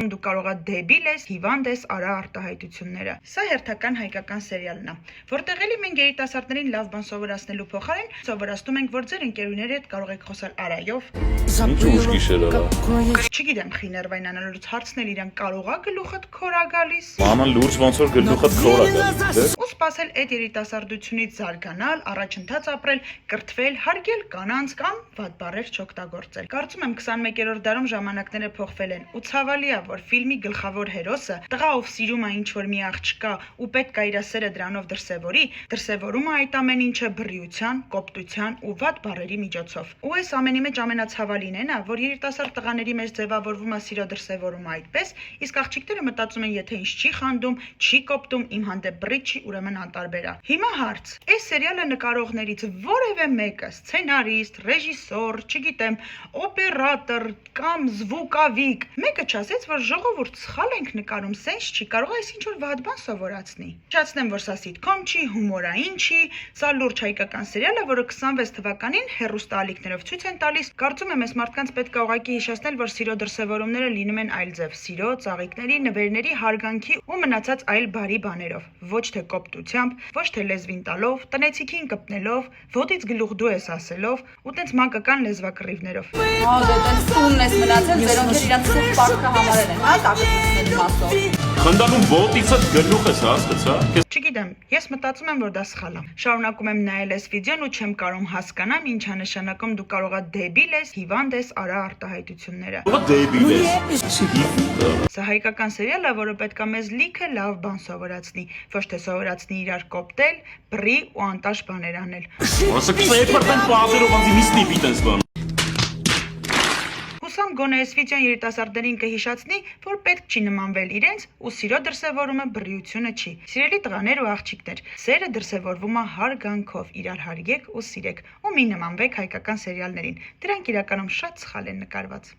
Դու կարող ես դեբիլ ես, հիվանդ ես, արա արտահայտությունները։ Սա հերթական հայկական սերիալն է, որտեղ էլի մենք երիտասարդներին լավ բան սովորացնելու փոխարեն սովորացնում ենք, որ ձեր ընկերուների հետ կարող եք խոսալ արայով։ Ինչ ուշ գիշեր ա։ Չգիտեմ, խիներ վայնանալուց հարցնել իրան կարող է գլուխդ քորա գալիս։ Մաման լուրջ ոնց որ գլուխդ քոր ա գալիս։ Ու սпасել այդ երիտասարդությունից զարգանալ, առաջընթաց ապրել, կրթվել, հարգել կանանց կամ վատ բառեր չօգտագործել։ Կարծում եմ 21-րդ դարում ժամանակները փոխվել են ու ցավալի է, որ ֆիլմի գլխավոր հերոսը տղա ով սիրում է ինչ-որ մի աղջկա ու պետք է իր սերը դրանով դրսևորում է այդ ամեն ինչը բռիության, կոպտության ու վատ բառերի միջոցով։ Ու այս ամենի մեջ ամենացավալին է նա, որ երիտասարդ տղաների մեջ ձևավորվում է սիրո դրսևորումը այդպես, իսկ աղջիկները մտածում են, եթե ինձ չի խանդում, չի կոպտում, իմ հանդեպ բռի չի, ուրեմն անտարբեր է։ Հիմա հարց. այս սերիալը նկարողներից որևէ մեկը, սցենարիստ, ռեժիսոր, չգիտեմ, օպերատոր կամ զվուկավիկ, մեկը չասեց, որ ժողովուրդ սխալ ենք նկարում, սենս չի, կարող է ինչ-որ վատ բան սովորացնի։ Չացնեմ, որ սա սիթքոմ չի, հումորային չի, սա լուրջ հայկական սերիալ է, որը 26 թվականին հեռուստաալիքներով ցույց են տալիս։ Կարծում եմ, այս մարդկանց պետք է ուղղակի հիշեցնել, որ սիրո դրսևորումները լինում են այլ ձև՝ սիրո, ծաղիկների, նվերների, հարգանքի ու մնացած այլ բարի բաներով, ոչ թե կոպտությամբ, ոչ թե լեզվին տալով, տնեցիքին կպնելով, ոտից գլուխ դու ես ասելով ու տենց մանկական լեզվակռիվներով։ Դե տենց տունն ես մնացել, ձերոնք իրանց սուրբ պարտքը համարել են, հա, տակնությունների մասով։ Խնդանում ոտիցդ գլուխ ես հասկացա։ Չգիտեմ, ես մտածում եմ, որ դա սխալ է։ Շարունակում եմ նայել այս վիդեոն ու չեմ կարող հասկանամ ինչ է նշանակում դու կարող ես դեբիլ ես, հիվանդ ես, արա արտահայտությունները։ Ո՞վ դեբիլ ես։ Սա հայկական սերիալ է, որը պետք է մեզ լիքը լավ բան սովորացնի, ոչ թե սովորացնի իրար կոպտել, բռի ու անտաշ բաներ անել։ Ոնց է 20% պատերով անձի մի ստիպի տես բան։ Հուսամ գոնե այս վիդեոն երիտասարդներին կհիշացնի, որ պետք չի նմանվել իրենց ու սիրո դրսևորումը բռիությունը չի։ Սիրելի տղաներ ու աղջիկներ, սերը դրսևորվում է հարգանքով, իրար հարգեք ու սիրեք ու մի նմանվեք հայկական սերիալներին։ Դրանք իրականում շատ սխալ են նկարված։